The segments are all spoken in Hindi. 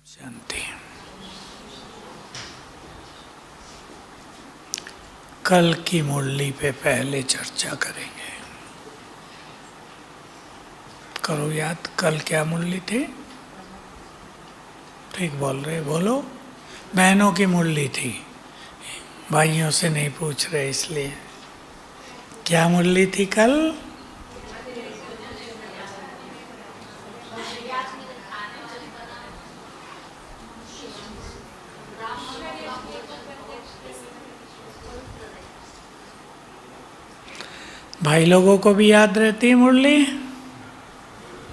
शांति। कल की मुरली पे पहले चर्चा करेंगे। करो याद, कल क्या मुरली थी? ठीक बोल रहे, बोलो। बहनों की मुरली थी, भाइयों से नहीं पूछ रहे इसलिए। क्या मुरली थी कल? भाई लोगों को भी याद रहती है मुरली?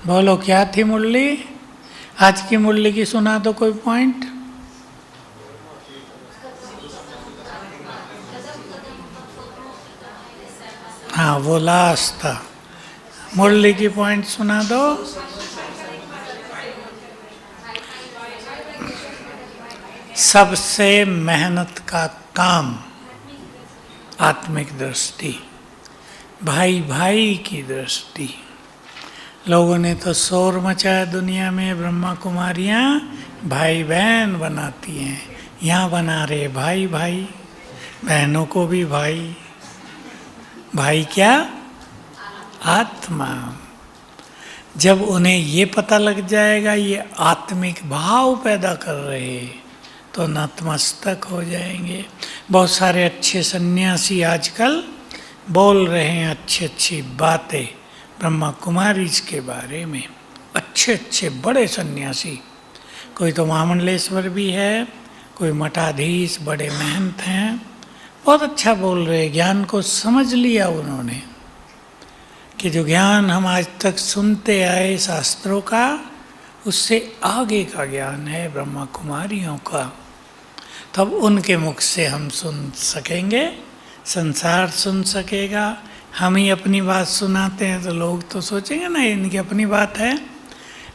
बोलो क्या थी मुरली? आज की मुरली की सुना दो कोई पॉइंट। हाँ, वो लास्ट था। मुरली की पॉइंट सुना दो। सबसे मेहनत का काम आत्मिक दृष्टि, भाई भाई की दृष्टि। लोगों ने तो शोर मचाया दुनिया में, ब्रह्मा कुमारियाँ भाई बहन बनाती हैं। यहाँ बना रहे भाई भाई, बहनों को भी भाई। भाई क्या? आत्मा। जब उन्हें ये पता लग जाएगा ये आत्मिक भाव पैदा कर रहे, तो नतमस्तक हो जाएंगे। बहुत सारे अच्छे सन्यासी आजकल बोल रहे हैं अच्छी अच्छी बातें ब्रह्मा कुमारी के बारे में। अच्छे अच्छे बड़े सन्यासी, कोई तो महामंडलेश्वर भी है, कोई मठाधीश, बड़े महंत हैं, बहुत अच्छा बोल रहे। ज्ञान को समझ लिया उन्होंने कि जो ज्ञान हम आज तक सुनते आए शास्त्रों का, उससे आगे का ज्ञान है ब्रह्मा कुमारियों का। तब उनके मुख से हम सुन सकेंगे, संसार सुन सकेगा। हम ही अपनी बात सुनाते हैं तो लोग तो सोचेंगे ना इनकी अपनी बात है,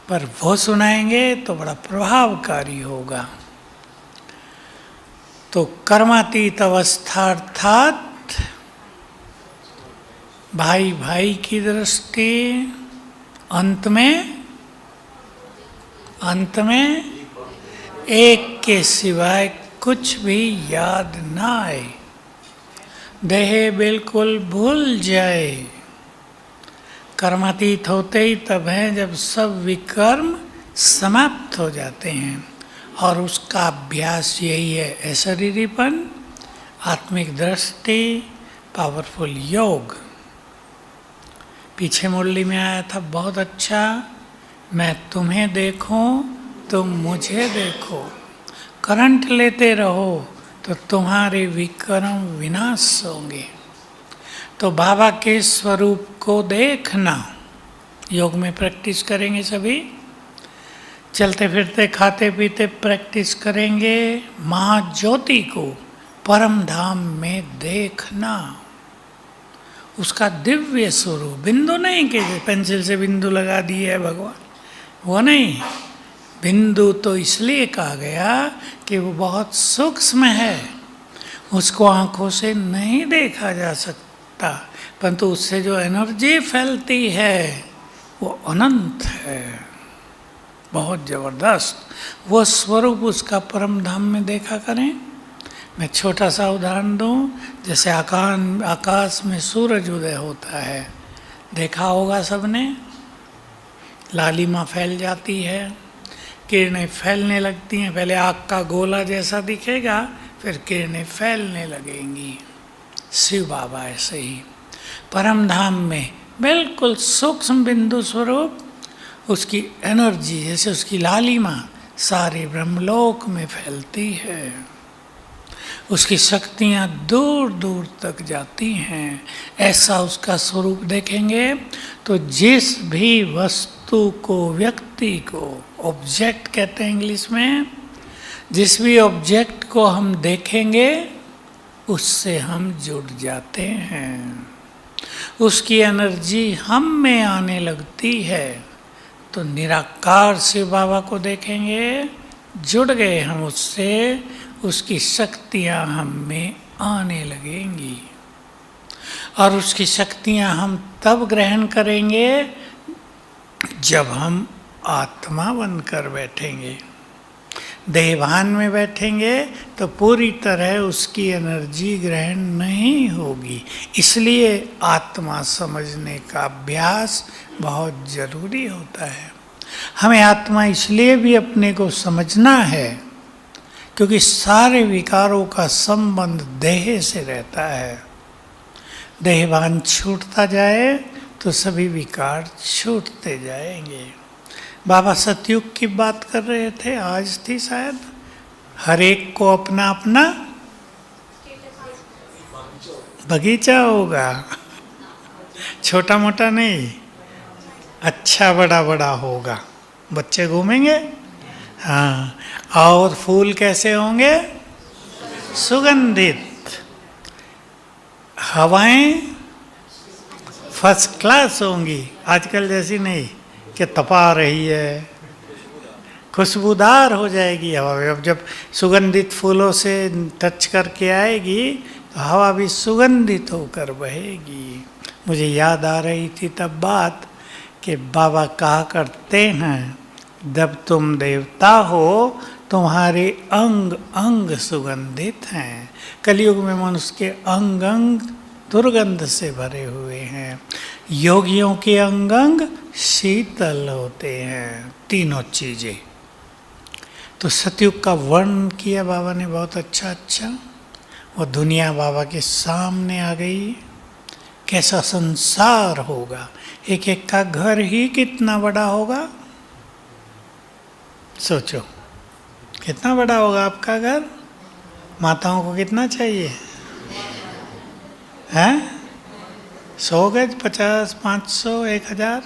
पर वो सुनाएंगे तो बड़ा प्रभावकारी होगा। तो कर्मातीत अवस्था अर्थात भाई भाई की दृष्टि, अंत में एक के सिवाय कुछ भी याद ना आए, देह बिल्कुल भूल जाए। कर्मातीत होते ही तब है जब सब विकर्म समाप्त हो जाते हैं, और उसका अभ्यास यही है अशरीरीपन, आत्मिक दृष्टि, पावरफुल योग। पीछे मुरली में आया था बहुत अच्छा, मैं तुम्हें देखूं तुम मुझे देखो, करंट लेते रहो तो तुम्हारे विकर्म विनाश होंगे। तो बाबा के स्वरूप को देखना योग में प्रैक्टिस करेंगे सभी। चलते फिरते खाते पीते प्रैक्टिस करेंगे। महाज्योति को परम धाम में देखना, उसका दिव्य स्वरूप। बिंदु नहीं कि पेंसिल से बिंदु लगा दिए है भगवान, वो नहीं। बिंदु तो इसलिए कहा गया कि वो बहुत सूक्ष्म है, उसको आंखों से नहीं देखा जा सकता, परंतु उससे जो एनर्जी फैलती है वो अनंत है, बहुत जबरदस्त। वो स्वरूप उसका परम धाम में देखा करें। मैं छोटा सा उदाहरण दूं, जैसे आकाश में सूरज उदय होता है, देखा होगा सबने। लालिमा फैल जाती है, किरणें फैलने लगती हैं। पहले आग का गोला जैसा दिखेगा, फिर किरणें फैलने लगेंगी। शिव बाबा ऐसे ही परम धाम में बिल्कुल सूक्ष्म बिंदु स्वरूप, उसकी एनर्जी जैसे उसकी लालिमा सारे ब्रह्मलोक में फैलती है। उसकी शक्तियाँ दूर दूर तक जाती हैं। ऐसा उसका स्वरूप देखेंगे तो जिस भी वस्तु को, व्यक्ति को, ऑब्जेक्ट कहते हैं इंग्लिश में, जिस भी ऑब्जेक्ट को हम देखेंगे उससे हम जुड़ जाते हैं, उसकी एनर्जी हम में आने लगती है। तो निराकार शिव बाबा को देखेंगे, जुड़ गए हम उससे, उसकी शक्तियाँ हम में आने लगेंगी। और उसकी शक्तियाँ हम तब ग्रहण करेंगे जब हम आत्मा बनकर बैठेंगे। देहभान में बैठेंगे तो पूरी तरह उसकी एनर्जी ग्रहण नहीं होगी। इसलिए आत्मा समझने का अभ्यास बहुत जरूरी होता है। हमें आत्मा इसलिए भी अपने को समझना है क्योंकि सारे विकारों का संबंध देह से रहता है। देहभान छूटता जाए तो सभी विकार छूटते जाएंगे। बाबा सतयुग की बात कर रहे थे, आज थी शायद। हर एक को अपना अपना बगीचा होगा, छोटा मोटा नहीं, अच्छा बड़ा बड़ा होगा। बच्चे घूमेंगे, हाँ। और फूल कैसे होंगे? सुगंधित। हवाएं फर्स्ट क्लास होंगी, आजकल जैसी नहीं कि तपा रही है, खुशबूदार हो जाएगी हवा। अब जब सुगंधित फूलों से टच करके आएगी तो हवा भी सुगंधित होकर बहेगी। मुझे याद आ रही थी तब बात कि बाबा कहा करते हैं, जब तुम देवता हो तुम्हारे अंग अंग सुगंधित हैं। कलयुग में मनुष्य के अंग अंग दुर्गंध से भरे हुए हैं। योगियों के अंग अंग शीतल होते हैं। तीनों चीजें तो सतयुग का वर्णन किया बाबा ने बहुत अच्छा। वो दुनिया बाबा के सामने आ गई। कैसा संसार होगा, एक एक का घर ही कितना बड़ा होगा। सोचो कितना बड़ा होगा आपका घर। माताओं को कितना चाहिए? हैं 100 गज, 50, 500, 1000?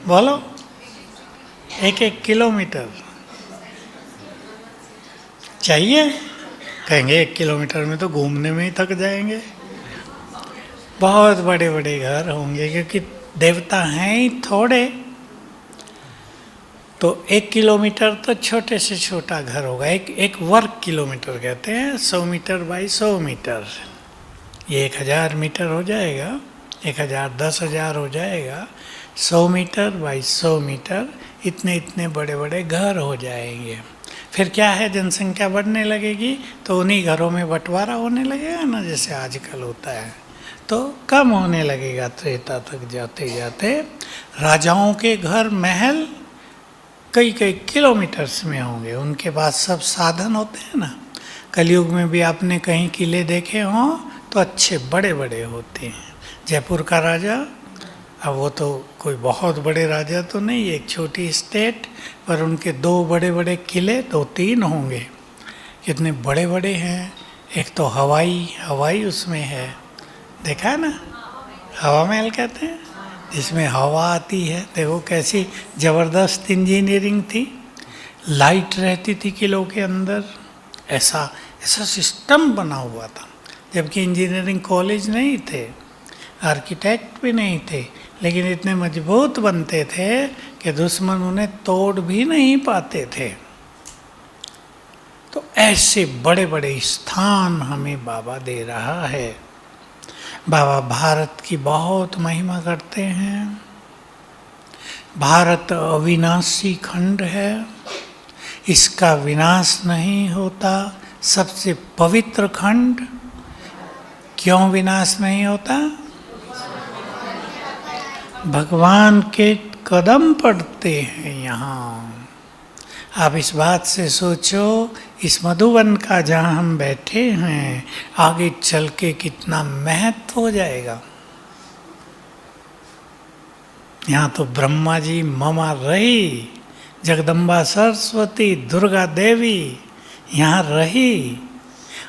बोलो। 1-1 किलोमीटर चाहिए। कहेंगे 1 किलोमीटर में तो घूमने में ही थक जाएंगे। बहुत बड़े बड़े घर होंगे क्योंकि देवता हैं ही थोड़े। तो 1 किलोमीटर तो छोटे से छोटा घर होगा। एक वर्ग किलोमीटर कहते हैं, 100 मीटर बाई 100 मीटर। ये 1000 मीटर हो जाएगा, 1000 10,000 हो जाएगा। 100 मीटर बाई 100 मीटर, इतने बड़े बड़े घर हो जाएंगे। फिर क्या है, जनसंख्या बढ़ने लगेगी तो उन्हीं घरों में बंटवारा होने लगेगा ना, जैसे आजकल होता है। तो कम होने लगेगा त्रेता तक जाते जाते। राजाओं के घर महल कई किलोमीटर्स में होंगे, उनके पास सब साधन होते हैं ना। कलयुग में भी आपने कहीं किले देखे हों तो अच्छे बड़े बड़े होते हैं। जयपुर का राजा, अब वो तो कोई बहुत बड़े राजा तो नहीं, एक छोटी स्टेट, पर उनके 2 बड़े बड़े किले, 2-3 होंगे। कितने बड़े बड़े हैं। एक तो हवाई उसमें है, देखा है ना, हवा महल कहते हैं, जिसमें हवा आती है। देखो कैसी ज़बरदस्त इंजीनियरिंग थी। लाइट रहती थी किलों के अंदर, ऐसा सिस्टम बना हुआ था। जबकि इंजीनियरिंग कॉलेज नहीं थे, आर्किटेक्ट भी नहीं थे, लेकिन इतने मजबूत बनते थे कि दुश्मन उन्हें तोड़ भी नहीं पाते थे। तो ऐसे बड़े बड़े स्थान हमें बाबा दे रहा है। बाबा भारत की बहुत महिमा करते हैं। भारत अविनाशी खंड है, इसका विनाश नहीं होता। सबसे पवित्र खंड। क्यों विनाश नहीं होता? भगवान के कदम पड़ते हैं यहाँ। आप इस बात से सोचो, इस मधुवन का जहाँ हम बैठे हैं, आगे चल के कितना महत्व हो जाएगा। यहाँ तो ब्रह्मा जी ममा रही, जगदम्बा सरस्वती, दुर्गा देवी यहाँ रही।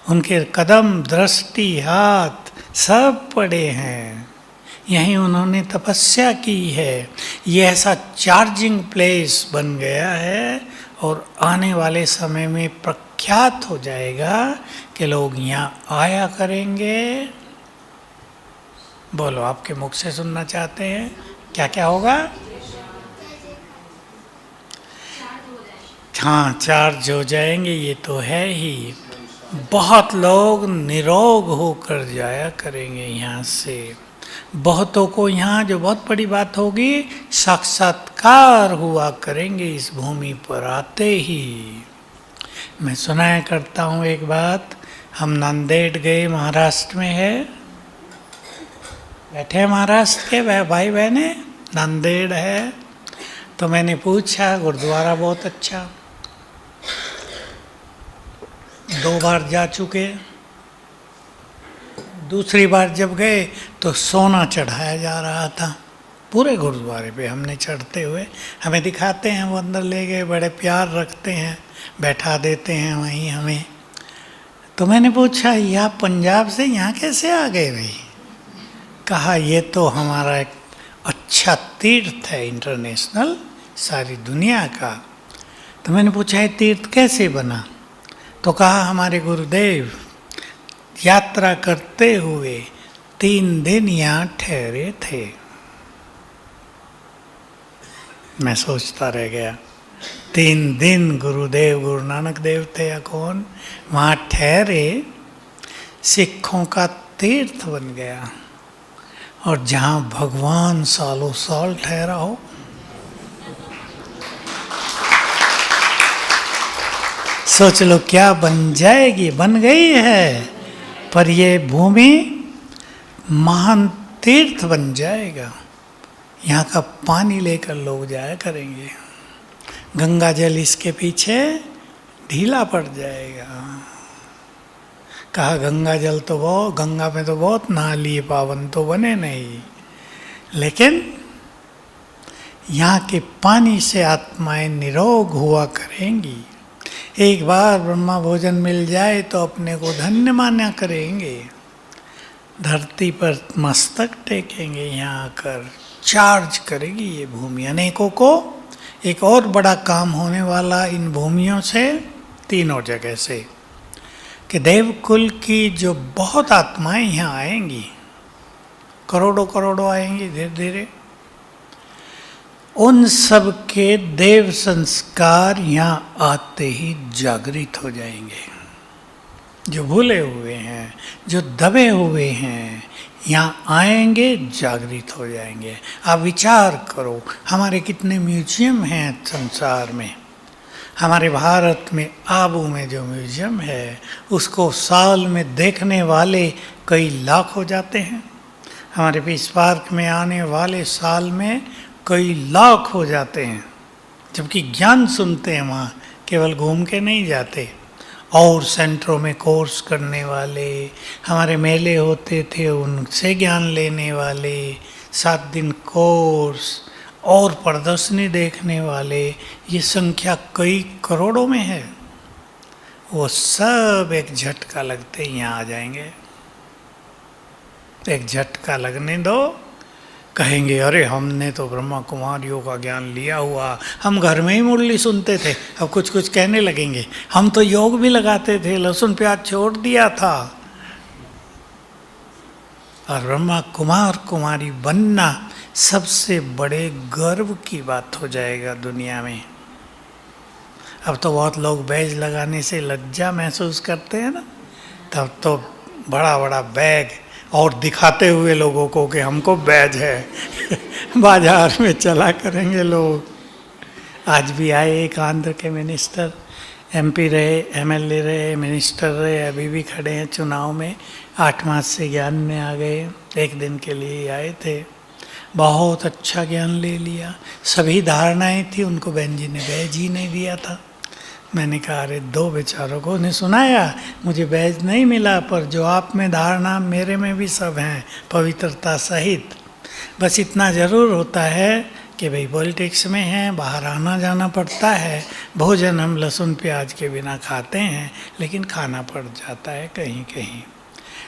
उनके कदम, दृष्टि, हाथ सब पड़े हैं। यहीं उन्होंने तपस्या की है। ये ऐसा चार्जिंग प्लेस बन गया है और आने वाले समय में प्रख्यात हो जाएगा कि लोग यहाँ आया करेंगे। बोलो, आपके मुख से सुनना चाहते हैं, क्या क्या होगा? हाँ, चार्ज हो जाएंगे, ये तो है ही। बहुत लोग निरोग होकर जाया करेंगे यहाँ से। बहुतों को यहाँ, जो बहुत बड़ी बात होगी, साक्षात्कार हुआ करेंगे इस भूमि पर आते ही। मैं सुनाया करता हूँ एक बात। हम नांदेड़ गए, महाराष्ट्र में है, बैठे हैं महाराष्ट्र के भाई बहने, नांदेड़ है। तो मैंने पूछा, गुरुद्वारा बहुत अच्छा, 2 बार जा चुके। दूसरी बार जब गए तो सोना चढ़ाया जा रहा था पूरे गुरुद्वारे पे। हमने चढ़ते हुए, हमें दिखाते हैं, वो अंदर ले गए, बड़े प्यार रखते हैं, बैठा देते हैं वहीं हमें। तो मैंने पूछा, ये आप पंजाब से यहाँ कैसे आ गए भाई? कहा, ये तो हमारा एक अच्छा तीर्थ है, इंटरनेशनल, सारी दुनिया का। तो मैंने पूछा, ये तीर्थ कैसे बना? तो कहा, हमारे गुरुदेव यात्रा करते हुए 3 दिन यहाँ ठहरे थे। मैं सोचता रह गया, 3 दिन गुरुदेव, गुरु नानक देव थे या कौन, वहाँ ठहरे, सिखों का तीर्थ बन गया। और जहाँ भगवान सालों साल ठहरा हो, सोच लो क्या बन जाएगी, बन गई है, पर ये भूमि महान तीर्थ बन जाएगा। यहाँ का पानी लेकर लोग जाया करेंगे, गंगा जल इसके पीछे ढीला पड़ जाएगा। कहा, गंगा जल तो बहुत, गंगा में तो बहुत नहा लिए, पावन तो बने नहीं, लेकिन यहाँ के पानी से आत्माएं निरोग हुआ करेंगी। एक बार ब्रह्मा भोजन मिल जाए तो अपने को धन्य माना करेंगे, धरती पर मस्तक टेकेंगे, यहाँ आकर चार्ज करेगी ये भूमि अनेकों को। एक और बड़ा काम होने वाला इन भूमियों से, तीनों जगह से, कि देवकुल की जो बहुत आत्माएं यहाँ आएंगी, करोड़ों करोड़ों आएंगी धीरे धीरे, उन सब के देव संस्कार यहाँ आते ही जागृत हो जाएंगे। जो भूले हुए हैं, जो दबे हुए हैं, यहाँ आएंगे, जागृत हो जाएंगे। आप विचार करो, हमारे कितने म्यूजियम हैं संसार में। हमारे भारत में आबू में जो म्यूजियम है, उसको साल में देखने वाले कई लाख हो जाते हैं। हमारे पीस पार्क में आने वाले साल में कई लाख हो जाते हैं, जबकि ज्ञान सुनते हैं वहाँ, केवल घूम के नहीं जाते। और सेंटरों में कोर्स करने वाले, हमारे मेले होते थे उनसे ज्ञान लेने वाले, 7 दिन कोर्स और प्रदर्शनी देखने वाले, ये संख्या कई करोड़ों में है। वो सब एक झटका लगते ही यहाँ आ जाएंगे। एक झटका लगने दो, कहेंगे, अरे हमने तो ब्रह्मा कुमारियों का ज्ञान लिया हुआ, हम घर में ही मुरली सुनते थे, अब कुछ कुछ कहने लगेंगे, हम तो योग भी लगाते थे, लहसुन प्याज छोड़ दिया था। और ब्रह्मा कुमार कुमारी बनना सबसे बड़े गर्व की बात हो जाएगा दुनिया में। अब तो बहुत लोग बैज लगाने से लज्जा महसूस करते हैं ना, तब तो बड़ा बड़ा बैग और दिखाते हुए लोगों को कि हमको बैज है बाजार में चला करेंगे लोग। आज भी आए एक आंध्र के मिनिस्टर, एमपी रहे, एमएलए रहे, मिनिस्टर रहे, अभी भी खड़े हैं चुनाव में, 8 मास से ज्ञान में आ गए, 1 दिन के लिए आए थे, बहुत अच्छा ज्ञान ले लिया। सभी धारणाएं थी, उनको बहन जी ने बैज ही नहीं दिया था। मैंने कहा, अरे 2 बेचारों को ने सुनाया, मुझे बैज नहीं मिला, पर जो आप में धारणा मेरे में भी सब हैं, पवित्रता सहित। बस इतना ज़रूर होता है कि भाई पॉलिटिक्स में हैं, बाहर आना जाना पड़ता है, भोजन हम लहसुन प्याज के बिना खाते हैं, लेकिन खाना पड़ जाता है कहीं कहीं।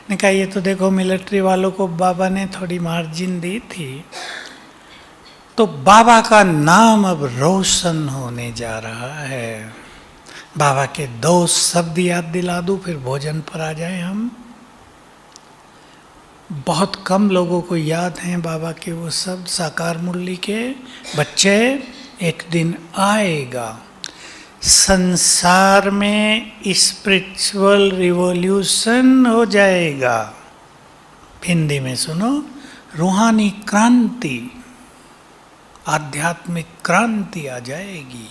ने कहा, ये तो देखो मिलिट्री वालों को बाबा ने थोड़ी मार्जिन दी थी, तो बाबा का नाम अब रोशन होने जा रहा है। बाबा के 2 शब्द याद दिला दूं, फिर भोजन पर आ जाए हम। बहुत कम लोगों को याद हैं बाबा के वो शब्द, साकार मुरली के, बच्चे एक दिन आएगा संसार में स्पिरिचुअल रिवॉल्यूशन हो जाएगा। हिंदी में सुनो, रूहानी क्रांति, आध्यात्मिक क्रांति आ जाएगी।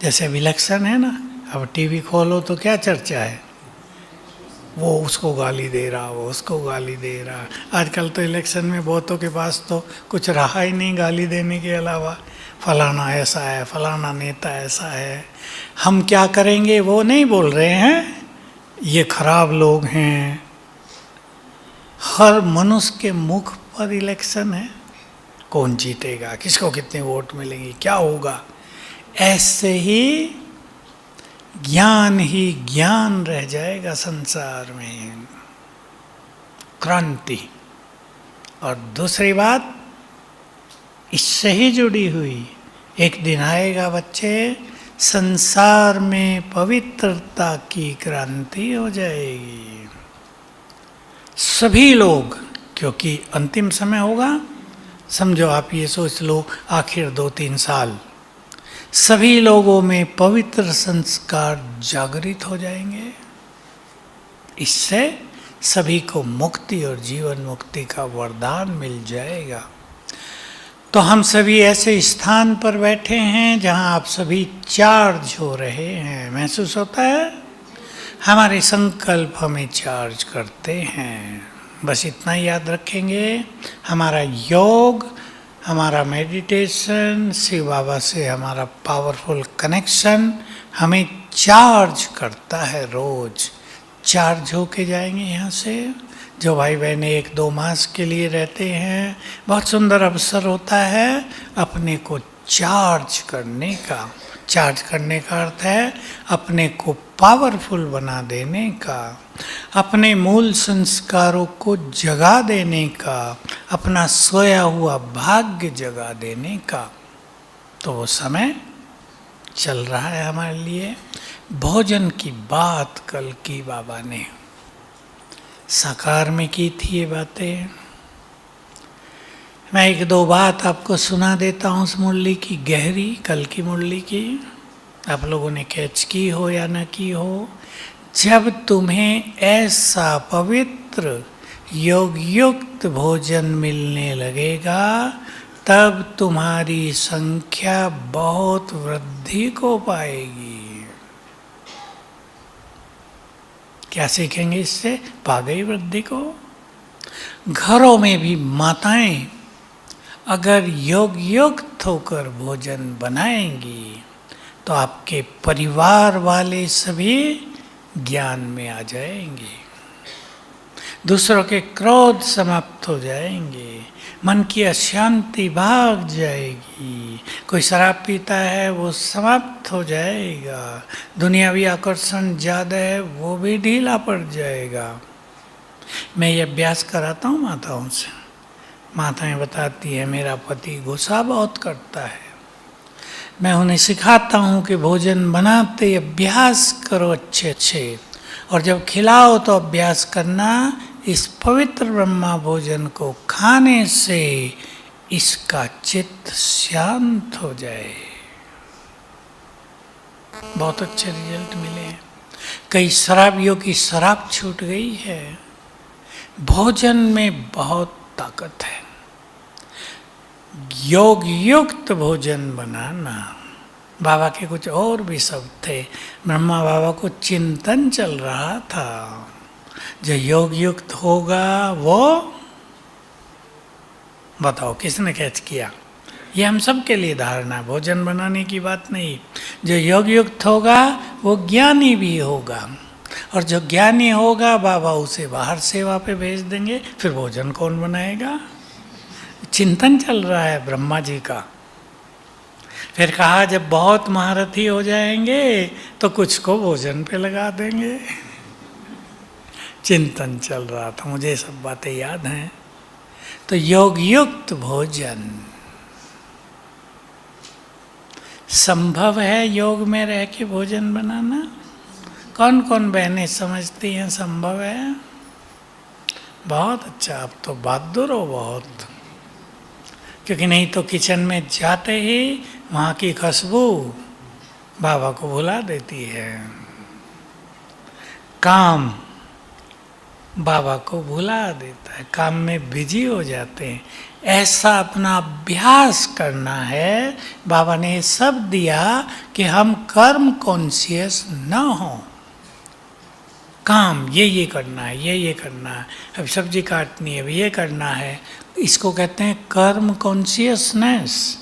जैसे विलक्षण है ना, अब टीवी खोलो तो क्या चर्चा है, वो उसको गाली दे रहा, वो उसको गाली दे रहा। आजकल तो इलेक्शन में बहुतों के पास तो कुछ रहा ही नहीं गाली देने के अलावा। फलाना ऐसा है, फलाना नेता ऐसा है, हम क्या करेंगे वो नहीं बोल रहे हैं, ये खराब लोग हैं। हर मनुष्य के मुख पर इलेक्शन है, कौन जीतेगा, किसको कितने वोट मिलेंगे, क्या होगा। ऐसे ही ज्ञान रह जाएगा संसार में, क्रांति। और दूसरी बात इससे ही जुड़ी हुई, एक दिन आएगा बच्चे, संसार में पवित्रता की क्रांति हो जाएगी। सभी लोग, क्योंकि अंतिम समय होगा, समझो आप ये सोच लो आखिर 2-3 साल, सभी लोगों में पवित्र संस्कार जागृत हो जाएंगे। इससे सभी को मुक्ति और जीवन मुक्ति का वरदान मिल जाएगा। तो हम सभी ऐसे स्थान पर बैठे हैं जहां आप सभी चार्ज हो रहे हैं, महसूस होता है, हमारे संकल्प हमें चार्ज करते हैं। बस इतना याद रखेंगे, हमारा योग, हमारा मेडिटेशन, शिव बाबा से हमारा पावरफुल कनेक्शन हमें चार्ज करता है। रोज चार्ज होके जाएंगे यहाँ से। जो भाई बहनें 1-2 मास के लिए रहते हैं, बहुत सुंदर अवसर होता है अपने को चार्ज करने का। चार्ज करने का अर्थ है अपने को पावरफुल बना देने का, अपने मूल संस्कारों को जगा देने का, अपना सोया हुआ भाग्य जगा देने का। तो वो समय चल रहा है हमारे लिए। भोजन की बात कल की बाबा ने साकार में की थी ये बातें। मैं 1-2 बात आपको सुना देता हूँ उस मुरली की, गहरी कल की मुरली की, आप लोगों ने कैच की हो या न की हो। जब तुम्हें ऐसा पवित्र योग युक्त भोजन मिलने लगेगा, तब तुम्हारी संख्या बहुत वृद्धि को पाएगी। क्या सीखेंगे इससे? पा गई वृद्धि को। घरों में भी माताएं अगर योग युक्त होकर भोजन बनाएंगी तो आपके परिवार वाले सभी ज्ञान में आ जाएंगे, दूसरों के क्रोध समाप्त हो जाएंगे, मन की अशांति भाग जाएगी। कोई शराब पीता है वो समाप्त हो जाएगा, दुनियावी आकर्षण ज़्यादा है वो भी ढीला पड़ जाएगा। मैं ये अभ्यास कराता हूँ माताओं से। माताएं बताती है मेरा पति गुस्सा बहुत करता है, मैं उन्हें सिखाता हूँ कि भोजन बनाते अभ्यास करो अच्छे अच्छे, और जब खिलाओ तो अभ्यास करना इस पवित्र ब्रह्मा भोजन को खाने से इसका चित्त शांत हो जाए। बहुत अच्छे रिजल्ट मिले हैं। कई शराबियों की शराब छूट गई है। भोजन में बहुत ताकत है। योग युक्त भोजन बनाना। बाबा के कुछ और भी शब्द थे। ब्रह्मा बाबा को चिंतन चल रहा था, जो योग युक्त होगा वो, बताओ किसने कैच किया? ये हम सब के लिए धारणा है, भोजन बनाने की बात नहीं। जो योग युक्त होगा वो ज्ञानी भी होगा, और जो ज्ञानी होगा बाबा उसे बाहर सेवा पे भेज देंगे, फिर भोजन कौन बनाएगा? चिंतन चल रहा है ब्रह्मा जी का। फिर कहा जब बहुत महारथी हो जाएंगे तो कुछ को भोजन पे लगा देंगे। चिंतन चल रहा था, मुझे सब बातें याद हैं। तो योग युक्त भोजन संभव है योग में रह के भोजन बनाना? कौन कौन बहनें समझती हैं संभव है? बहुत अच्छा, आप तो बहादुर हो बहुत, क्योंकि नहीं तो किचन में जाते ही वहाँ की खुशबू बाबा को भुला देती है। काम बाबा को भुला देता है, काम में बिजी हो जाते हैं। ऐसा अपना अभ्यास करना है। बाबा ने ये सब दिया कि हम कर्म कॉन्शियस न हो। काम ये करना है, ये करना है, अब सब्जी काटनी है, अब ये करना है, इसको कहते हैं कर्म कॉन्शियसनेस।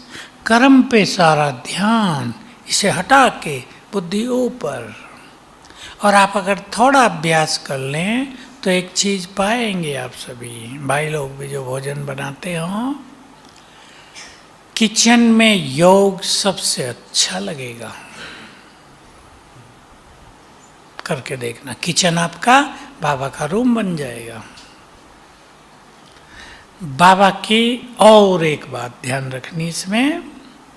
कर्म पे सारा ध्यान, इसे हटा के बुद्धि ऊपर। और आप अगर थोड़ा अभ्यास कर लें तो एक चीज पाएंगे आप सभी भाई लोग भी जो भोजन बनाते हो, किचन में योग सबसे अच्छा लगेगा। करके देखना, किचन आपका बाबा का रूम बन जाएगा। बाबा की और एक बात ध्यान रखनी इसमें,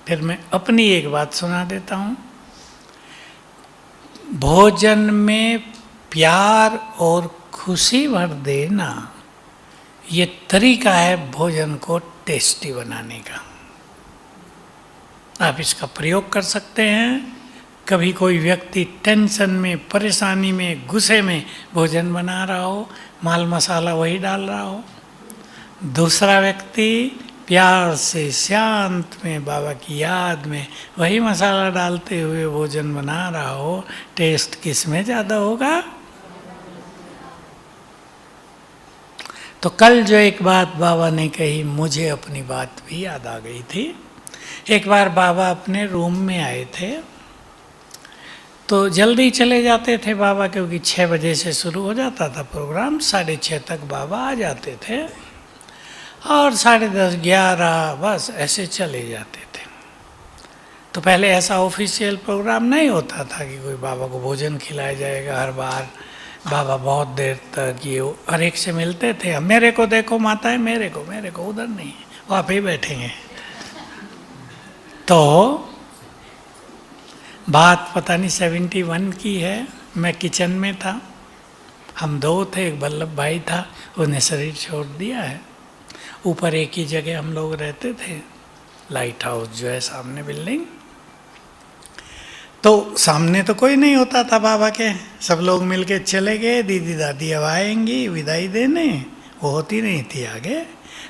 फिर मैं अपनी एक बात सुना देता हूं। भोजन में प्यार और खुशी भर देना, ये तरीका है भोजन को टेस्टी बनाने का। आप इसका प्रयोग कर सकते हैं। कभी कोई व्यक्ति टेंशन में, परेशानी में, गुस्से में भोजन बना रहा हो, माल मसाला वही डाल रहा हो, दूसरा व्यक्ति प्यार से शांत में बाबा की याद में वही मसाला डालते हुए भोजन बना रहा हो, टेस्ट किस में ज़्यादा होगा? तो कल जो एक बात बाबा ने कही, मुझे अपनी बात भी याद आ गई थी। एक बार बाबा अपने रूम में आए थे, तो जल्दी चले जाते थे बाबा, क्योंकि 6 बजे से शुरू हो जाता था प्रोग्राम, 6:30 तक बाबा आ जाते थे और 10:30, 11 बस ऐसे चले जाते थे। तो पहले ऐसा ऑफिशियल प्रोग्राम नहीं होता था कि कोई बाबा को भोजन खिलाया जाएगा हर बार। बाबा बहुत देर तक ये हर एक से मिलते थे, मेरे को देखो माताएं, मेरे को उधर नहीं, वो आप ही बैठेंगे। तो बात पता नहीं 71 की है। मैं किचन में था, हम 2 थे, एक वल्लभ भाई था, उसने शरीर छोड़ दिया है। ऊपर एक ही जगह हम लोग रहते थे, लाइट हाउस जो है सामने बिल्डिंग। तो सामने तो कोई नहीं होता था बाबा के, सब लोग मिलके चले गए। दीदी दादी अब आएंगी विदाई देने, वो होती नहीं थी आगे।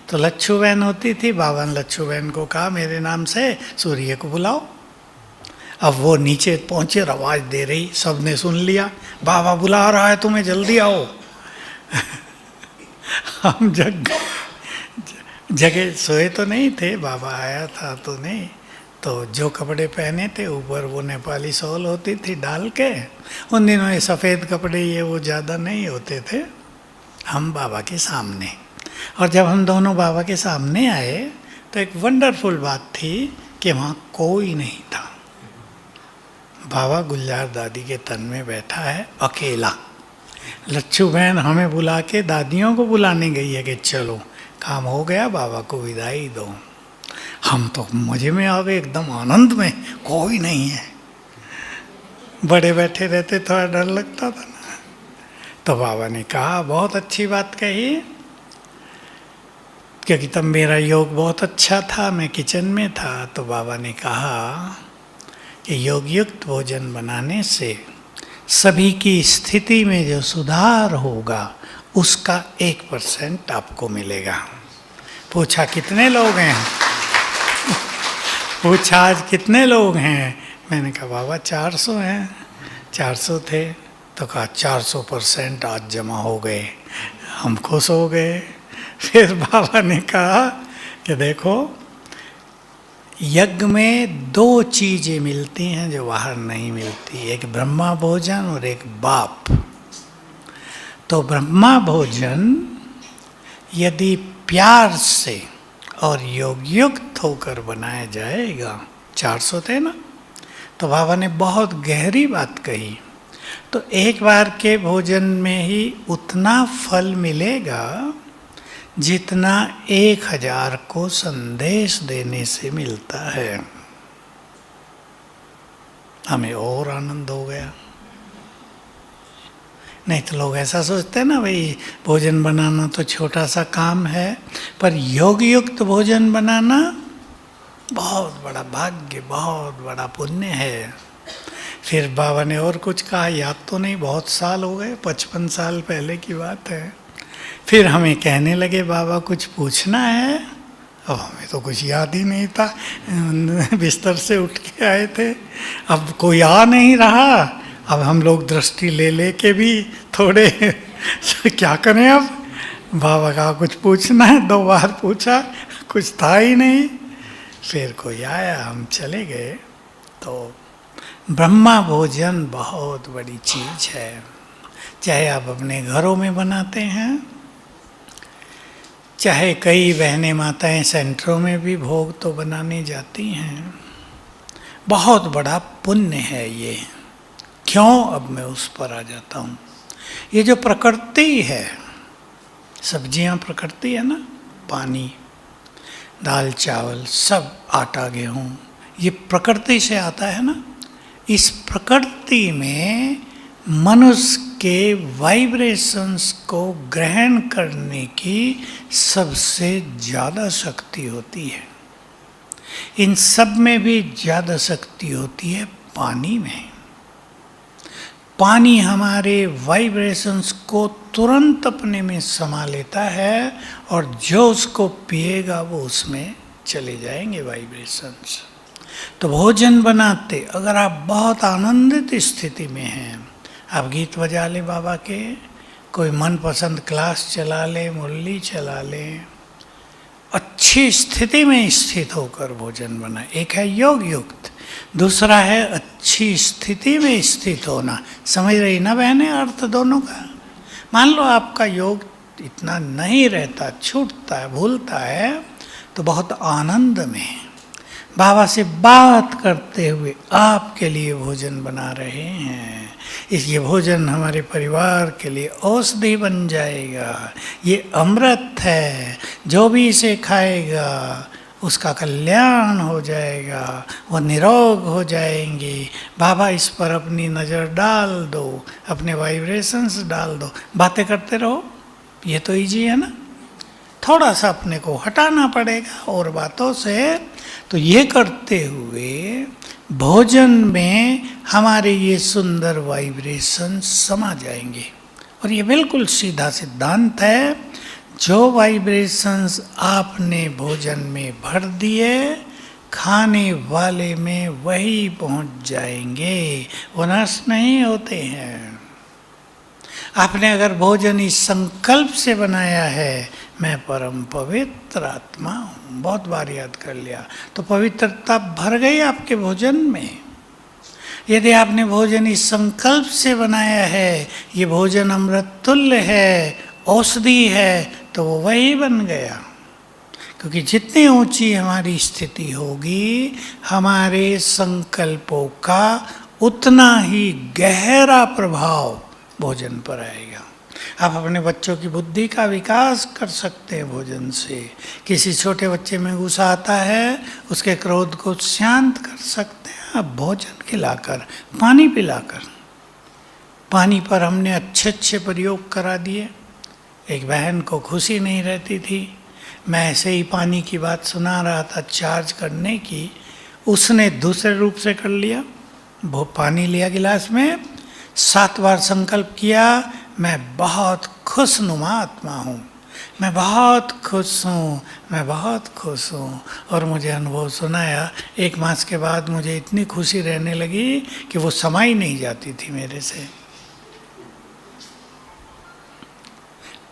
तो लच्छू बहन होती थी, बाबा ने लच्छू बहन को कहा मेरे नाम से सूर्य को बुलाओ। अब वो नीचे पहुंचे, आवाज दे रही, सबने सुन लिया, बाबा बुला रहा है तुम्हें, जल्दी आओ। हम जगह सोए तो नहीं थे, बाबा आया था तो नहीं। तो जो कपड़े पहने थे ऊपर वो नेपाली शॉल होती थी डाल के, उन दिनों ये सफ़ेद कपड़े ये वो ज़्यादा नहीं होते थे। हम बाबा के सामने, और जब हम दोनों बाबा के सामने आए तो एक वंडरफुल बात थी कि वहाँ कोई नहीं था। बाबा गुलजार दादी के तन में बैठा है अकेला। लच्छू बहन हमें बुला के दादियों को बुलाने गई है कि चलो काम हो गया, बाबा को विदाई दो। हम तो मजे में आ गए, एकदम आनंद में, कोई नहीं है। बड़े बैठे रहते थोड़ा डर लगता था ना। तो बाबा ने कहा, बहुत अच्छी बात कही, क्योंकि तब मेरा योग बहुत अच्छा था, मैं किचन में था। तो बाबा ने कहा कि योग युक्त भोजन बनाने से सभी की स्थिति में जो सुधार होगा उसका 1% आपको मिलेगा। पूछा कितने लोग हैं? पूछा आज कितने लोग हैं? मैंने कहा बाबा 400 हैं। 400 थे तो कहा 400% आज जमा हो गए। हम खुश हो गए। फिर बाबा ने कहा कि देखो, यज्ञ में 2 चीज़ें मिलती हैं जो बाहर नहीं मिलती, एक ब्रह्मा भोजन और एक बाप। तो ब्रह्मा भोजन यदि प्यार से और योग युक्त होकर बनाया जाएगा, 400 थे ना, तो बाबा ने बहुत गहरी बात कही। तो एक बार के भोजन में ही उतना फल मिलेगा जितना 1000 को संदेश देने से मिलता है। हमें और आनंद हो गया। नहीं तो लोग ऐसा सोचते हैं ना, भाई भोजन बनाना तो छोटा सा काम है, पर योग युक्त भोजन बनाना बहुत बड़ा भाग्य, बहुत बड़ा पुण्य है। फिर बाबा ने और कुछ कहा, याद तो नहीं, बहुत साल हो गए, 55 साल पहले की बात है। फिर हमें कहने लगे, बाबा कुछ पूछना है। अब हमें तो कुछ याद ही नहीं था, बिस्तर से उठ के आए थे, अब कोई आ नहीं रहा। अब हम लोग दृष्टि ले ले के भी थोड़े क्या करें अब। बाबा का कुछ पूछना है, 2 बार पूछा, कुछ था ही नहीं। फिर कोई आया, हम चले गए। तो ब्रह्मा भोजन बहुत बड़ी चीज़ है, चाहे आप अपने घरों में बनाते हैं, चाहे कई बहनें माताएं सेंटरों में भी भोग तो बनाने जाती हैं। बहुत बड़ा पुण्य है ये। क्यों, अब मैं उस पर आ जाता हूँ। ये जो प्रकृति है, सब्जियां प्रकृति है ना, पानी, दाल चावल, सब, आटा गेहूँ, ये प्रकृति से आता है ना। इस प्रकृति में मनुष्य के वाइब्रेशंस को ग्रहण करने की सबसे ज़्यादा शक्ति होती है। इन सब में भी ज़्यादा शक्ति होती है पानी में। पानी हमारे वाइब्रेशंस को तुरंत अपने में समा लेता है, और जो उसको पिएगा वो उसमें चले जाएंगे वाइब्रेशंस। तो भोजन बनाते, अगर आप बहुत आनंदित स्थिति में हैं, आप गीत बजा ले बाबा के, कोई मनपसंद क्लास चला ले, मुरली चला ले, अच्छी स्थिति में स्थित होकर भोजन बनाए। एक है योग युक्त, दूसरा है अच्छी स्थिति में स्थित होना। समझ रही ना बहने अर्थ दोनों का। मान लो आपका योग इतना नहीं रहता, छूटता है, भूलता है, तो बहुत आनंद में बाबा से बात करते हुए आपके लिए भोजन बना रहे हैं। ये भोजन हमारे परिवार के लिए औषधि बन जाएगा, ये अमृत है, जो भी इसे खाएगा उसका कल्याण हो जाएगा, वो निरोग हो जाएंगे। बाबा इस पर अपनी नज़र डाल दो, अपने वाइब्रेशंस डाल दो, बातें करते रहो। ये तो इजी है ना, थोड़ा सा अपने को हटाना पड़ेगा और बातों से। तो ये करते हुए भोजन में हमारे ये सुंदर वाइब्रेशन समा जाएंगे। और ये बिल्कुल सीधा सिद्धांत है, जो वाइब्रेशंस आपने भोजन में भर दिए, खाने वाले में वही पहुंच जाएंगे, वो नष्ट नहीं होते हैं। आपने अगर भोजन इस संकल्प से बनाया है, मैं परम पवित्र आत्मा हूँ, बहुत बार याद कर लिया, तो पवित्रता भर गई आपके भोजन में। यदि आपने भोजन इस संकल्प से बनाया है, ये भोजन अमृत तुल्य है, औषधि है, तो वो वही बन गया। क्योंकि जितनी ऊंची हमारी स्थिति होगी, हमारे संकल्पों का उतना ही गहरा प्रभाव भोजन पर आएगा। आप अपने बच्चों की बुद्धि का विकास कर सकते हैं भोजन से। किसी छोटे बच्चे में गुस्सा आता है, उसके क्रोध को शांत कर सकते हैं आप भोजन खिलाकर, पानी पिलाकर। पानी पर हमने अच्छे अच्छे प्रयोग करा दिए। एक बहन को खुशी नहीं रहती थी, मैं ऐसे ही पानी की बात सुना रहा था चार्ज करने की, उसने दूसरे रूप से कर लिया। वो पानी लिया गिलास में, 7 बार संकल्प किया, मैं बहुत खुशनुमा आत्मा हूँ, मैं बहुत खुश हूँ, मैं बहुत खुश हूँ। और मुझे अनुभव सुनाया, 1 मास के बाद मुझे इतनी खुशी रहने लगी कि वो समाई नहीं जाती थी मेरे से।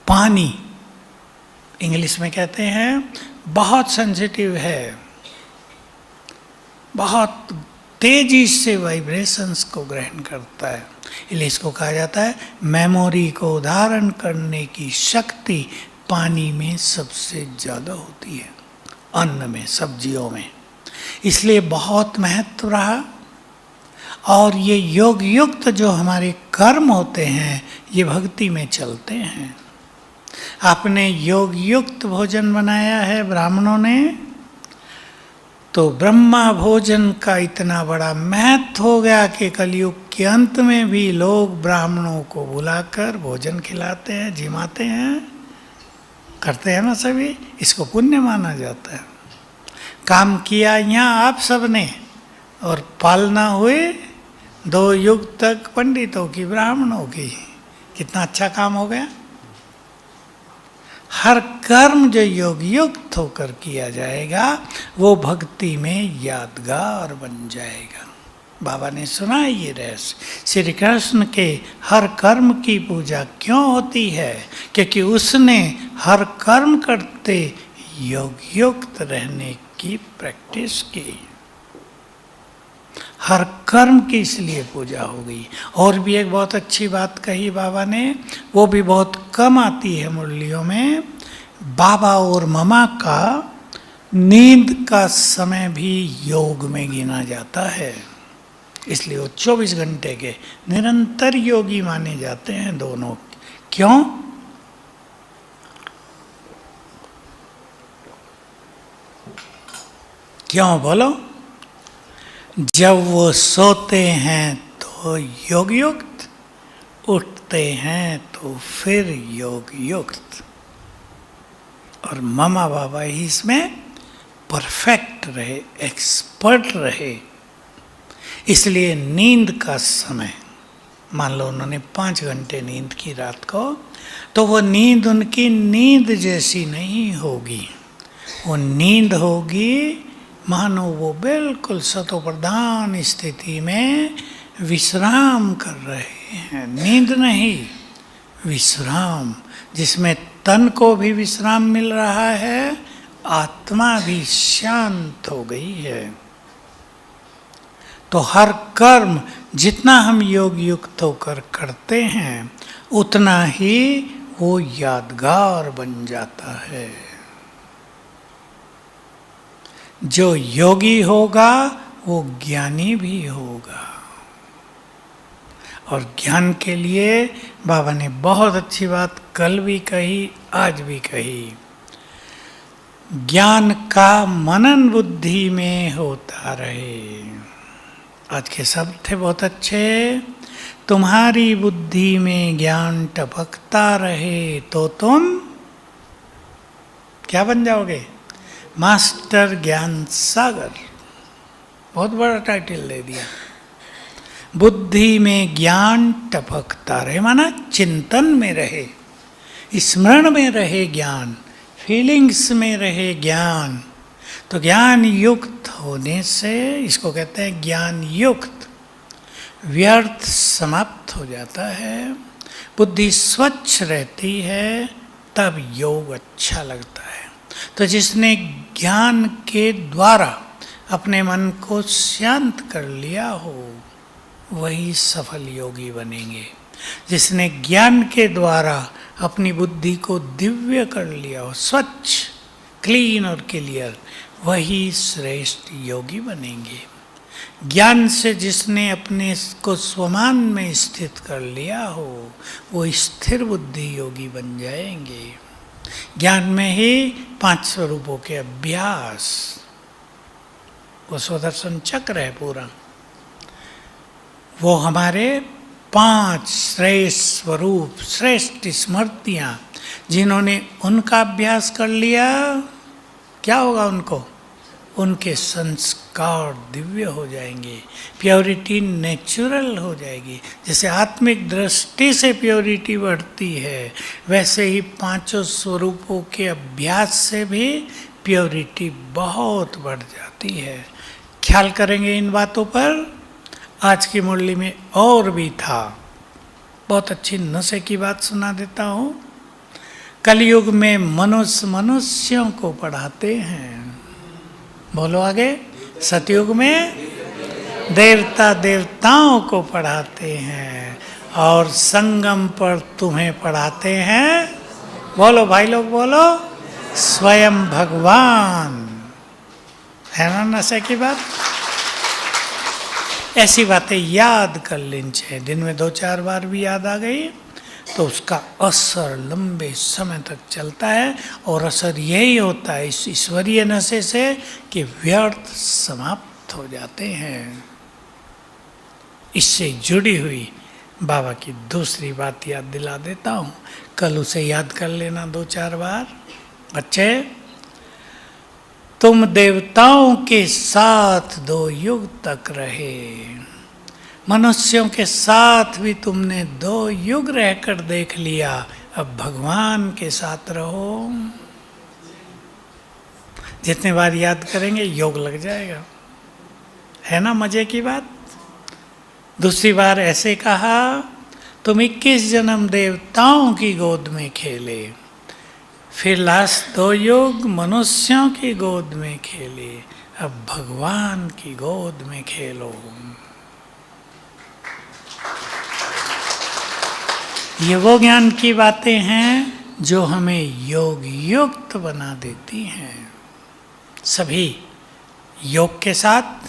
पानी इंग्लिश में कहते हैं बहुत सेंसिटिव है, बहुत तेजी से वाइब्रेशंस को ग्रहण करता है। इसलिए इसको कहा जाता है मेमोरी को धारण करने की शक्ति पानी में सबसे ज़्यादा होती है, अन्न में, सब्जियों में। इसलिए बहुत महत्व रहा। और ये योग युक्त जो हमारे कर्म होते हैं, ये भक्ति में चलते हैं। आपने योग युक्त भोजन बनाया है ब्राह्मणों ने, तो ब्रह्मा भोजन का इतना बड़ा महत्व हो गया कि कलयुग के अंत में भी लोग ब्राह्मणों को बुलाकर भोजन खिलाते हैं, जिमाते हैं, करते हैं ना सभी। इसको पुण्य माना जाता है। काम किया यहाँ आप सब ने, और पालना हुए 2 युग तक पंडितों की, ब्राह्मणों की, कितना अच्छा काम हो गया। हर कर्म जो योग युक्त होकर किया जाएगा वो भक्ति में यादगार बन जाएगा। बाबा ने सुना है ये रहस्य। श्री कृष्ण के हर कर्म की पूजा क्यों होती है? क्योंकि उसने हर कर्म करते योग युक्त रहने की प्रैक्टिस की। हर कर्म की इसलिए पूजा हो गई। और भी एक बहुत अच्छी बात कही बाबा ने, वो भी बहुत कम आती है मुरलियों में। बाबा और ममा का नींद का समय भी योग में गिना जाता है, इसलिए वो 24 घंटे के निरंतर योगी माने जाते हैं दोनों। क्यों? क्यों बोलो? जब वो सोते हैं तो योग युक्त, उठते हैं तो फिर योग युक्त। और मामा बाबा ही इसमें परफेक्ट रहे, एक्सपर्ट रहे। इसलिए नींद का समय, मान लो उन्होंने 5 घंटे नींद की रात को, तो वो नींद उनकी नींद जैसी नहीं होगी। वो नींद होगी मानो वो बिल्कुल सतोप्रधान स्थिति में विश्राम कर रहे हैं। नींद नहीं, विश्राम, जिसमें तन को भी विश्राम मिल रहा है, आत्मा भी शांत हो गई है। तो हर कर्म जितना हम योग युक्त होकर करते हैं उतना ही वो यादगार बन जाता है। जो योगी होगा वो ज्ञानी भी होगा। और ज्ञान के लिए बाबा ने बहुत अच्छी बात कल भी कही, आज भी कही। ज्ञान का मनन बुद्धि में होता रहे। आज के शब्द थे बहुत अच्छे। तुम्हारी बुद्धि में ज्ञान टपकता रहे तो तुम क्या बन जाओगे? मास्टर ज्ञान सागर। बहुत बड़ा टाइटल दे दिया। बुद्धि में ज्ञान टपकता रहे, माना चिंतन में रहे, स्मरण में रहे ज्ञान, फीलिंग्स में रहे ज्ञान। तो ज्ञान युक्त होने से, इसको कहते हैं ज्ञान युक्त, व्यर्थ समाप्त हो जाता है, बुद्धि स्वच्छ रहती है, तब योग अच्छा लगता है। तो जिसने ज्ञान के द्वारा अपने मन को शांत कर लिया हो वही सफल योगी बनेंगे। जिसने ज्ञान के द्वारा अपनी बुद्धि को दिव्य कर लिया हो, स्वच्छ, क्लीन और क्लियर, वही श्रेष्ठ योगी बनेंगे। ज्ञान से जिसने अपने को स्वमान में स्थित कर लिया हो वो स्थिर बुद्धि योगी बन जाएंगे। ज्ञान में ही 5 स्वरूपों के अभ्यास, वो स्वदर्शन चक्र है पूरा, वो हमारे 5 श्रेष्ठ स्वरूप, श्रेष्ठ स्मृतियाँ, जिन्होंने उनका अभ्यास कर लिया, क्या होगा उनको? उनके संस्कार दिव्य हो जाएंगे, प्योरिटी नेचुरल हो जाएगी। जैसे आत्मिक दृष्टि से प्योरिटी बढ़ती है, वैसे ही 5 स्वरूपों के अभ्यास से भी प्योरिटी बहुत बढ़ जाती है। ख्याल करेंगे इन बातों पर। आज की मुरली में और भी था, बहुत अच्छी नशे की बात सुना देता हूँ। कलयुग में मनुष्य मनुष्यों को पढ़ाते हैं, बोलो आगे। सतयुग में देवता देवताओं को पढ़ाते हैं, और संगम पर तुम्हें पढ़ाते हैं, बोलो भाई लोग बोलो, स्वयं भगवान। है ना नशे की बात? ऐसी बातें याद कर लेनी चाहिए। दिन में 2-4 बार भी याद आ गई तो उसका असर लंबे समय तक चलता है। और असर यही होता है इस ईश्वरीय नशे से कि व्यर्थ समाप्त हो जाते हैं। इससे जुड़ी हुई बाबा की दूसरी बात याद दिला देता हूँ, कल उसे याद कर लेना 2-4 बार। बच्चे, तुम देवताओं के साथ 2 युग तक रहे, मनुष्यों के साथ भी तुमने 2 युग रहकर देख लिया, अब भगवान के साथ रहो। जितने बार याद करेंगे योग लग जाएगा, है ना मजे की बात। दूसरी बार ऐसे कहा, तुम 21 जन्म देवताओं की गोद में खेले, फिर लास्ट 2 युग मनुष्यों की गोद में खेले, अब भगवान की गोद में खेलो। ये वो ज्ञान की बातें हैं जो हमें योग युक्त बना देती हैं। सभी योग के साथ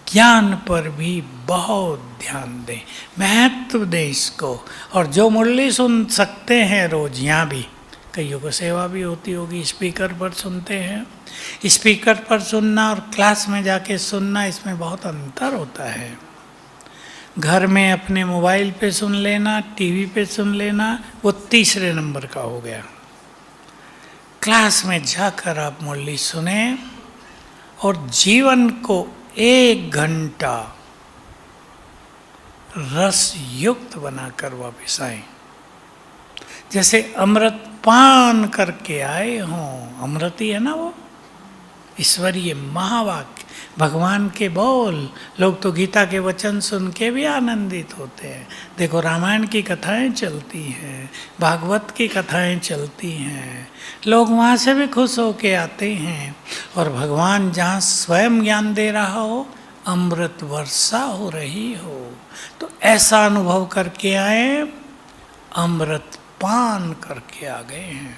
ज्ञान पर भी बहुत ध्यान दें, महत्व दें इसको। और जो मुरली सुन सकते हैं रोज, यहाँ भी कईयों को सेवा भी होती होगी, स्पीकर पर सुनते हैं। स्पीकर पर सुनना और क्लास में जाके सुनना, इसमें बहुत अंतर होता है। घर में अपने मोबाइल पे सुन लेना, टीवी पे सुन लेना, वो तीसरे नंबर का हो गया। क्लास में जाकर आप मुरली सुने और जीवन को 1 घंटा रस युक्त बनाकर वापस आए, जैसे अमृत पान करके आए हों। अमृत ही है ना वो, ईश्वरीय महावाक्य, भगवान के बोल। लोग तो गीता के वचन सुन के भी आनंदित होते हैं। देखो रामायण की कथाएं चलती हैं, भागवत की कथाएं चलती हैं, लोग वहाँ से भी खुश होके आते हैं। और भगवान जहाँ स्वयं ज्ञान दे रहा हो, अमृत वर्षा हो रही हो, तो ऐसा अनुभव करके आए, अमृत पान करके आ गए हैं।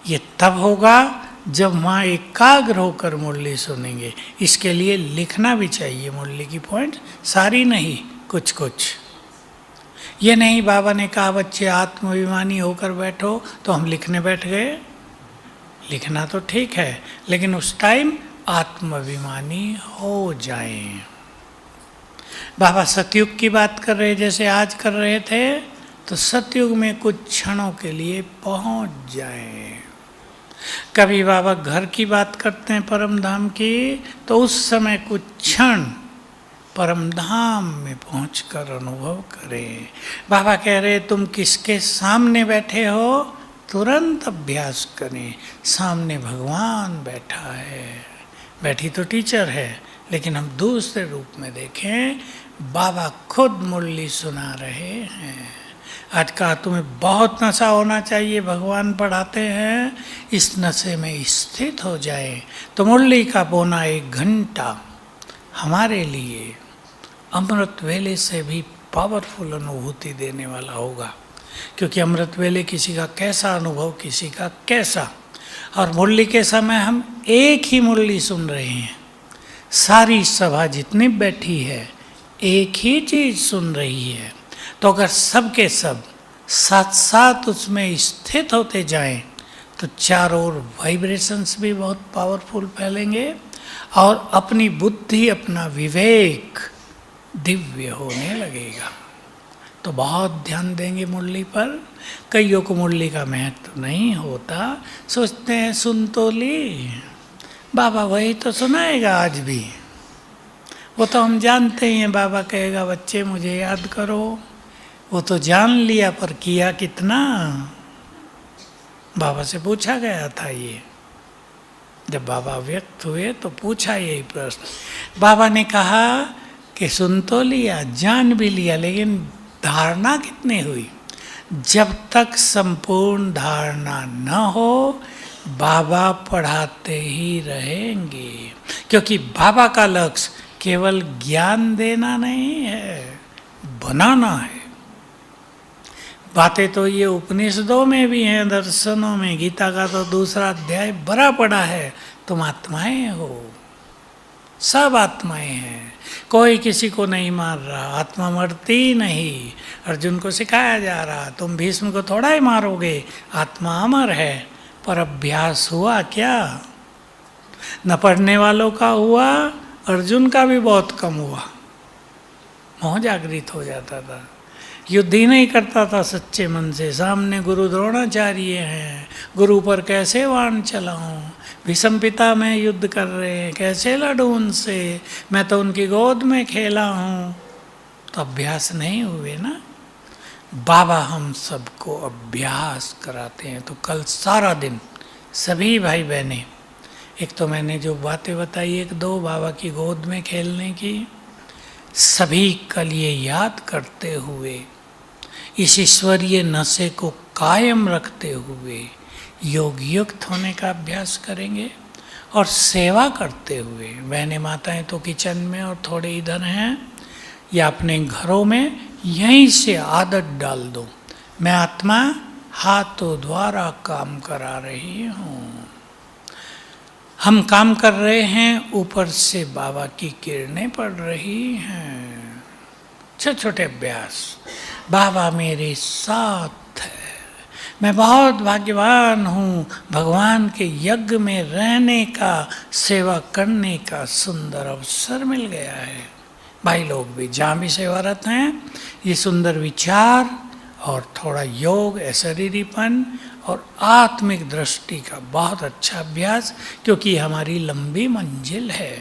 ये तब होगा जब वहाँ एकाग्र होकर मुरली सुनेंगे। इसके लिए लिखना भी चाहिए मुरली की पॉइंट, सारी नहीं, कुछ कुछ। ये नहीं बाबा ने कहा बच्चे आत्माभिमानी होकर बैठो तो हम लिखने बैठ गए। लिखना तो ठीक है, लेकिन उस टाइम आत्माभिमानी हो जाएं। बाबा सतयुग की बात कर रहे जैसे आज कर रहे थे, तो सतयुग में कुछ क्षणों के लिए पहुंच जाएं। कभी बाबा घर की बात करते हैं परम धाम की, तो उस समय कुछ क्षण परम धाम में पहुंचकर अनुभव करें। बाबा कह रहे तुम किसके सामने बैठे हो, तुरंत अभ्यास करें। सामने भगवान बैठा है, बैठी तो टीचर है, लेकिन हम दूसरे रूप में देखें, बाबा खुद मुरली सुना रहे हैं। आज कहा तुम्हें बहुत नशा होना चाहिए, भगवान पढ़ाते हैं, इस नशे में स्थित हो जाए तो मुरली का पौना 1 घंटा हमारे लिए अमृत वेले से भी पावरफुल अनुभूति देने वाला होगा। क्योंकि अमृत वेले किसी का कैसा अनुभव, किसी का कैसा। और मुरली के समय हम एक ही मुरली सुन रहे हैं, सारी सभा जितनी बैठी है एक ही चीज़ सुन रही है। तो अगर सब के सब साथ साथ उसमें स्थित होते जाएं, तो चारों ओर वाइब्रेशंस भी बहुत पावरफुल फैलेंगे और अपनी बुद्धि, अपना विवेक दिव्य होने लगेगा। तो बहुत ध्यान देंगे मुरली पर। कईयों को मुरली का महत्व नहीं होता, सोचते हैं सुन तो ली, बाबा वही तो सुनाएगा आज भी। वो तो हम जानते ही हैं, बाबा कहेगा बच्चे मुझे याद करो। वो तो जान लिया, पर किया कितना। बाबा से पूछा गया था ये, जब बाबा व्यक्त हुए तो पूछा यही प्रश्न। बाबा ने कहा कि सुन तो लिया, जान भी लिया, लेकिन धारणा कितनी हुई। जब तक संपूर्ण धारणा न हो, बाबा पढ़ाते ही रहेंगे। क्योंकि बाबा का लक्ष्य केवल ज्ञान देना नहीं है, बनाना है। बातें तो ये उपनिषदों में भी हैं, दर्शनों में। गीता का तो दूसरा अध्याय बड़ा पड़ा है, तुम आत्माएं हो, सब आत्माएं हैं। कोई किसी को नहीं मार रहा, आत्मा मरती नहीं। अर्जुन को सिखाया जा रहा, तुम भीष्म को थोड़ा ही मारोगे, आत्मा अमर है। पर अभ्यास हुआ क्या? न पढ़ने वालों का हुआ, अर्जुन का भी बहुत कम हुआ। मोह जागृत हो जाता था, युद्ध ही नहीं करता था सच्चे मन से। सामने गुरु द्रोणाचार्य हैं, गुरु पर कैसे वाण चलाऊं, भीष्म पिता में युद्ध कर रहे हैं, कैसे लड़ूं उनसे, मैं तो उनकी गोद में खेला हूँ। तो अभ्यास नहीं हुए ना। बाबा हम सबको अभ्यास कराते हैं। तो कल सारा दिन सभी भाई बहनें, एक तो मैंने जो बातें बताई एक दो बाबा की गोद में खेलने की, सभी कल ये याद करते हुए इस ईश्वरीय नशे को कायम रखते हुए योग युक्त होने का अभ्यास करेंगे और सेवा करते हुए। बहनें माताएं तो किचन में और थोड़े इधर हैं, या अपने घरों में यहीं से आदत डाल दो, मैं आत्मा हाथों द्वारा काम करा रही हूँ। हम काम कर रहे हैं, ऊपर से बाबा की किरणें पड़ रही हैं। छोटे छोटे अभ्यास, बाबा मेरे साथ है, मैं बहुत भाग्यवान हूँ, भगवान के यज्ञ में रहने का, सेवा करने का सुंदर अवसर मिल गया है। भाई लोग भी जहाँ भी सेवारत हैं, ये सुंदर विचार और थोड़ा योग, शरीरीपन और आत्मिक दृष्टि का बहुत अच्छा अभ्यास, क्योंकि हमारी लंबी मंजिल है।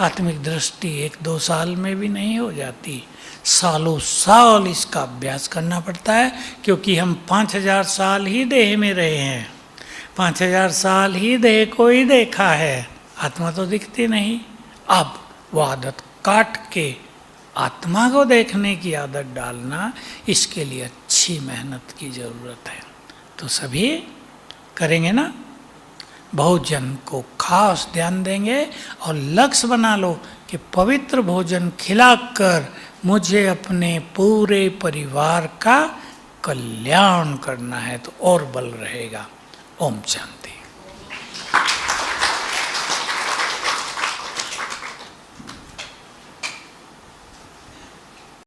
आत्मिक दृष्टि 1-2 साल में भी नहीं हो जाती, सालों साल इसका अभ्यास करना पड़ता है, क्योंकि हम 5000 साल ही देह में रहे हैं, 5000 साल ही देह को ही देखा है, आत्मा तो दिखती नहीं। अब वो आदत काट के आत्मा को देखने की आदत डालना, इसके लिए अच्छी मेहनत की जरूरत है। तो सभी करेंगे ना, भोजन को खास ध्यान देंगे और लक्ष्य बना लो कि पवित्र भोजन खिलाकर मुझे अपने पूरे परिवार का कल्याण करना है, तो और बल रहेगा। ओम शांति।